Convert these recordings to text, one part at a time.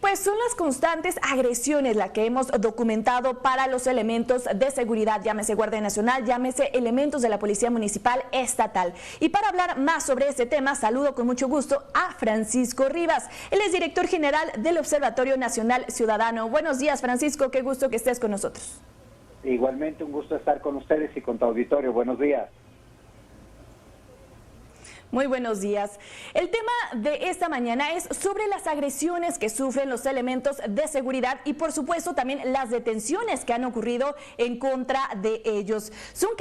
pues son las constantes agresiones las que hemos documentado para los elementos de seguridad, llámese Guardia Nacional, llámese elementos de la Policía Municipal Estatal. Y para hablar más sobre este tema, saludo con mucho gusto a Francisco Rivas. Él es director general del Observatorio Nacional Ciudadano. Buenos días, Francisco, qué gusto que estés con nosotros. Igualmente, un gusto estar con ustedes y con tu auditorio. Buenos días. Muy buenos días. El tema de esta mañana es sobre las agresiones que sufren los elementos de seguridad y por supuesto también las detenciones que han ocurrido en contra de ellos. Son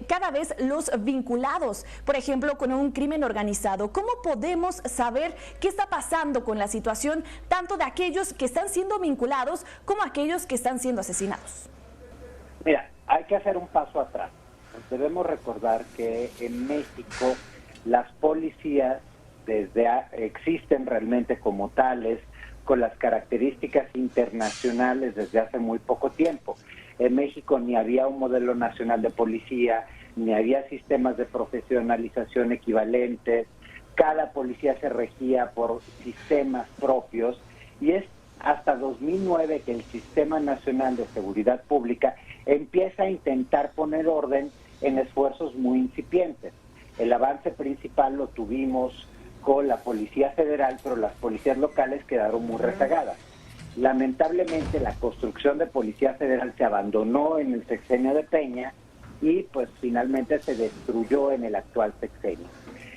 cada vez los vinculados, por ejemplo, con un crimen organizado. ¿Cómo podemos saber qué está pasando con la situación tanto de aquellos que están siendo vinculados como aquellos que están siendo asesinados? Mira, hay que hacer un paso atrás. Debemos recordar que en México las policías existen realmente como tales, con las características internacionales desde hace muy poco tiempo. En México ni había un modelo nacional de policía, ni había sistemas de profesionalización equivalentes, cada policía se regía por sistemas propios y es hasta 2009 que el Sistema Nacional de Seguridad Pública empieza a intentar poner orden en esfuerzos muy incipientes. El avance principal lo tuvimos con la Policía Federal, pero las policías locales quedaron muy rezagadas. Lamentablemente la construcción de Policía Federal se abandonó en el sexenio de Peña y pues finalmente se destruyó en el actual sexenio.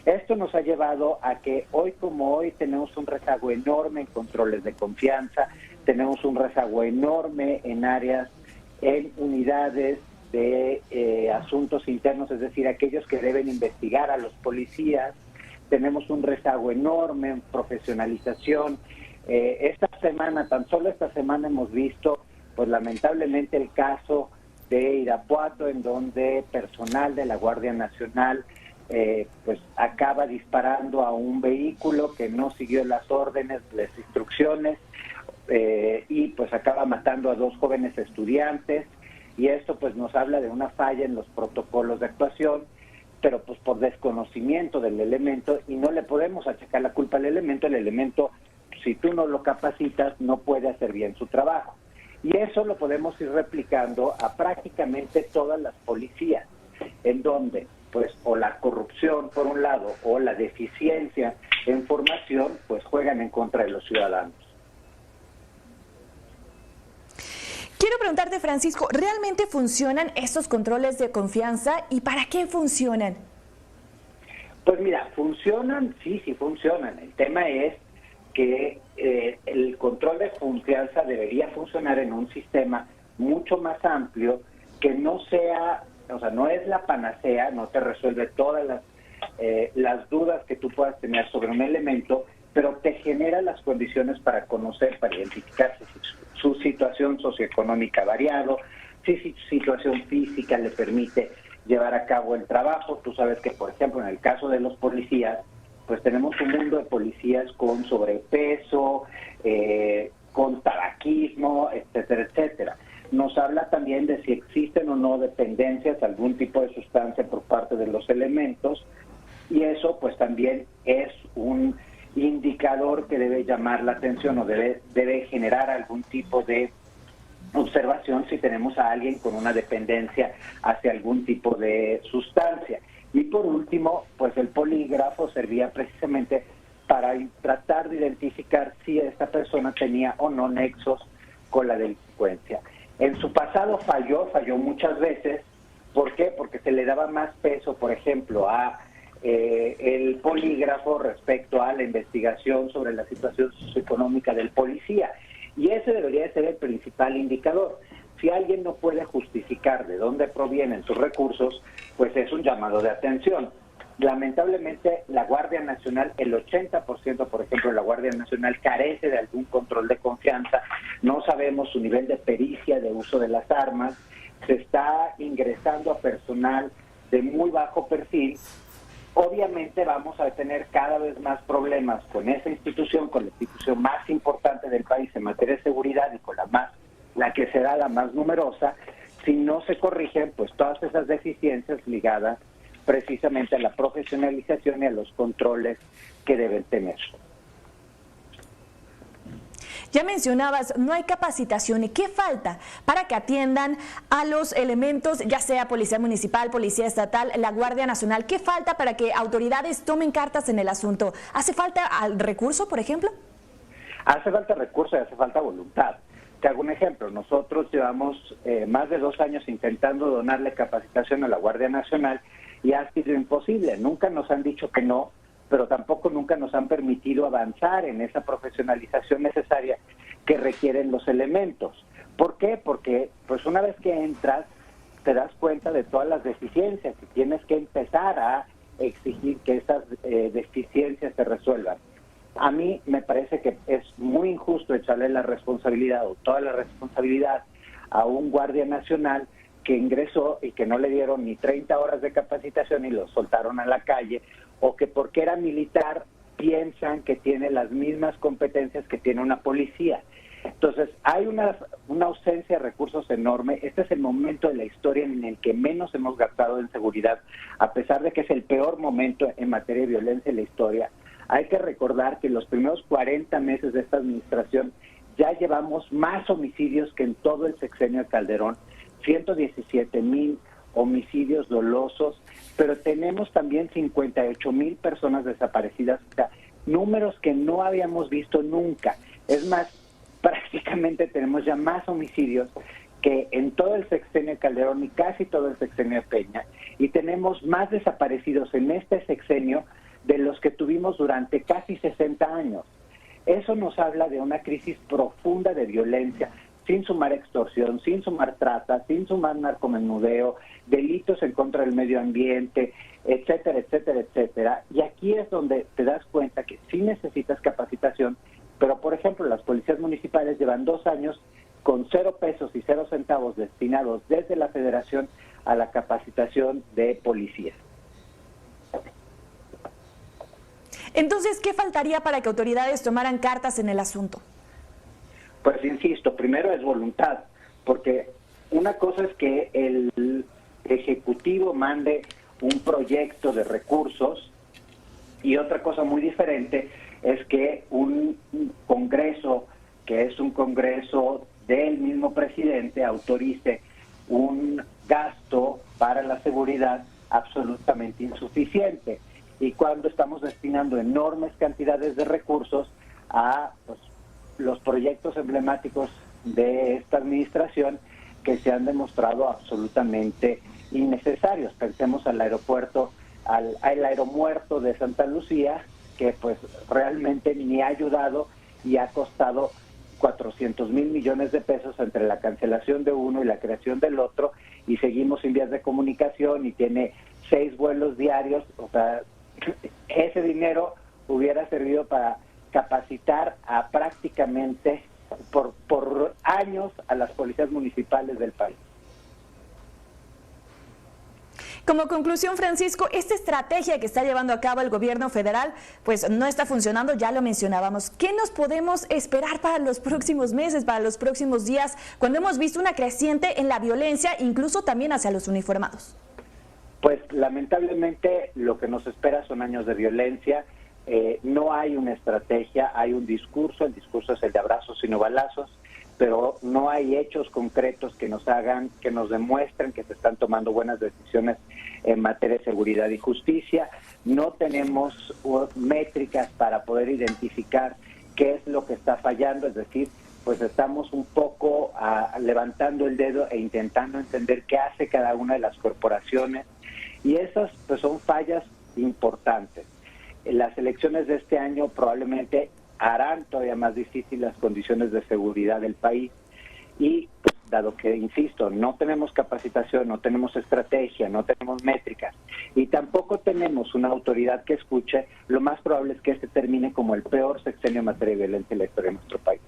Esto nos ha llevado a que hoy como hoy tenemos un rezago enorme en controles de confianza, tenemos un rezago enorme en áreas, en unidades de asuntos internos, es decir, aquellos que deben investigar a los policías. Tenemos un rezago enorme en profesionalización. Tan solo esta semana hemos visto, pues lamentablemente, el caso de Irapuato, en donde personal de la Guardia Nacional pues acaba disparando a un vehículo que no siguió las órdenes, las instrucciones, y pues acaba matando a 2 jóvenes estudiantes. Y esto pues nos habla de una falla en los protocolos de actuación, pero pues por desconocimiento del elemento, y no le podemos achacar la culpa al elemento. El elemento, si tú no lo capacitas, no puede hacer bien su trabajo. Y eso lo podemos ir replicando a prácticamente todas las policías, en donde pues o la corrupción por un lado o la deficiencia en formación pues juegan en contra de los ciudadanos. Quiero preguntarte, Francisco, ¿realmente funcionan estos controles de confianza y para qué funcionan? Pues mira, funcionan, sí funcionan. El tema es que el control de confianza debería funcionar en un sistema mucho más amplio, que no sea, o sea, no es la panacea, no te resuelve todas las dudas que tú puedas tener sobre un elemento, pero te genera las condiciones para conocer, para identificar su situación socioeconómica variado, si su situación física le permite llevar a cabo el trabajo. Tú sabes que, por ejemplo, en el caso de los policías, pues tenemos un mundo de policías con sobrepeso, con tabaquismo, etcétera, etcétera. Nos habla también de si existen o no dependencias, algún tipo de sustancia por parte de los elementos, y eso pues también es un indicador que debe llamar la atención o debe generar algún tipo de observación si tenemos a alguien con una dependencia hacia algún tipo de sustancia. Y por último, pues el polígrafo servía precisamente para tratar de identificar si esta persona tenía o no nexos con la delincuencia. En su pasado falló muchas veces. ¿Por qué? Porque se le daba más peso, por ejemplo, a el polígrafo respecto a la investigación sobre la situación socioeconómica del policía. Y ese debería ser el principal indicador. Si alguien no puede justificar de dónde provienen sus recursos, pues es un llamado de atención. Lamentablemente, la Guardia Nacional, el 80%, por ejemplo, de la Guardia Nacional carece de algún control de confianza. No sabemos su nivel de pericia de uso de las armas. Se está ingresando a personal de muy bajo perfil. Obviamente vamos a tener cada vez más problemas con esa institución, con la institución más importante del país en materia de seguridad y con la que será la más numerosa, si no se corrigen pues todas esas deficiencias ligadas precisamente a la profesionalización y a los controles que deben tener. Ya mencionabas, no hay capacitación. ¿Y qué falta para que atiendan a los elementos, ya sea Policía Municipal, Policía Estatal, la Guardia Nacional? ¿Qué falta para que autoridades tomen cartas en el asunto? ¿Hace falta recurso, por ejemplo? Hace falta recurso y hace falta voluntad. Te hago un ejemplo. Nosotros llevamos más de 2 años intentando donarle capacitación a la Guardia Nacional y ha sido imposible. Nunca nos han dicho que no, pero tampoco nunca nos han permitido avanzar en esa profesionalización necesaria que requieren los elementos. ¿Por qué? Porque pues una vez que entras te das cuenta de todas las deficiencias y tienes que empezar a exigir que esas deficiencias se resuelvan. A mí me parece que es muy injusto echarle la responsabilidad o toda la responsabilidad a un guardia nacional que ingresó y que no le dieron ni 30 horas de capacitación y lo soltaron a la calle, o que porque era militar piensan que tiene las mismas competencias que tiene una policía. Entonces, hay una ausencia de recursos enorme. Este es el momento de la historia en el que menos hemos gastado en seguridad, a pesar de que es el peor momento en materia de violencia en la historia. Hay que recordar que en los primeros 40 meses de esta administración ya llevamos más homicidios que en todo el sexenio de Calderón, 117,000 homicidios dolosos, pero tenemos también 58,000 personas desaparecidas, o sea, números que no habíamos visto nunca. Es más, prácticamente tenemos ya más homicidios que en todo el sexenio de Calderón y casi todo el sexenio de Peña, y tenemos más desaparecidos en este sexenio de los que tuvimos durante casi 60 años. Eso nos habla de una crisis profunda de violencia, sin sumar extorsión, sin sumar trata, sin sumar narcomenudeo, delitos en contra del medio ambiente, etcétera, etcétera, etcétera. Y aquí es donde te das cuenta que sí necesitas capacitación, pero por ejemplo las policías municipales llevan 2 años con 0 pesos y 0 centavos destinados desde la Federación a la capacitación de policías. Entonces, ¿qué faltaría para que autoridades tomaran cartas en el asunto? Pues insisto, primero es voluntad, porque una cosa es que el Ejecutivo mande un proyecto de recursos y otra cosa muy diferente es que un Congreso, que es un Congreso del mismo presidente, autorice un gasto para la seguridad absolutamente insuficiente. Y cuando estamos destinando enormes cantidades de recursos a los proyectos emblemáticos de esta administración que se han demostrado absolutamente innecesarios. Pensemos al aeropuerto, al aeromuerto de Santa Lucía, que pues realmente ni ha ayudado y ha costado 400,000 millones de pesos entre la cancelación de uno y la creación del otro, y seguimos sin vías de comunicación y tiene 6 vuelos diarios. O sea, ese dinero hubiera servido para capacitar a prácticamente por años a las policías municipales del país. Como conclusión, Francisco, esta estrategia que está llevando a cabo el gobierno federal, pues no está funcionando, ya lo mencionábamos. ¿Qué nos podemos esperar para los próximos meses, para los próximos días, cuando hemos visto una creciente en la violencia, incluso también hacia los uniformados? Pues lamentablemente lo que nos espera son años de violencia. No hay una estrategia, hay un discurso. El discurso es el de abrazos y no balazos, pero no hay hechos concretos que nos hagan, que nos demuestren que se están tomando buenas decisiones en materia de seguridad y justicia. No tenemos métricas para poder identificar qué es lo que está fallando, es decir, pues estamos un poco levantando el dedo e intentando entender qué hace cada una de las corporaciones, y esas pues son fallas importantes. Las elecciones de este año probablemente harán todavía más difícil las condiciones de seguridad del país, y pues, dado que, insisto, no tenemos capacitación, no tenemos estrategia, no tenemos métricas y tampoco tenemos una autoridad que escuche, lo más probable es que este termine como el peor sexenio en materia de violencia en la historia de nuestro país.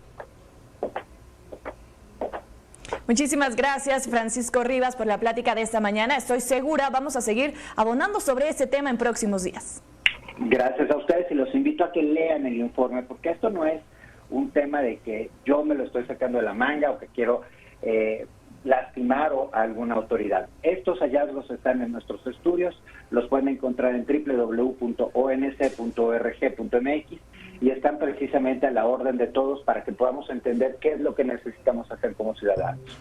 Muchísimas gracias, Francisco Rivas, por la plática de esta mañana. Estoy segura, vamos a seguir abonando sobre este tema en próximos días. Gracias a ustedes, y los invito a que lean el informe, porque esto no es un tema de que yo me lo estoy sacando de la manga o que quiero lastimar a alguna autoridad. Estos hallazgos están en nuestros estudios, los pueden encontrar en www.onc.org.mx, y están precisamente a la orden de todos para que podamos entender qué es lo que necesitamos hacer como ciudadanos.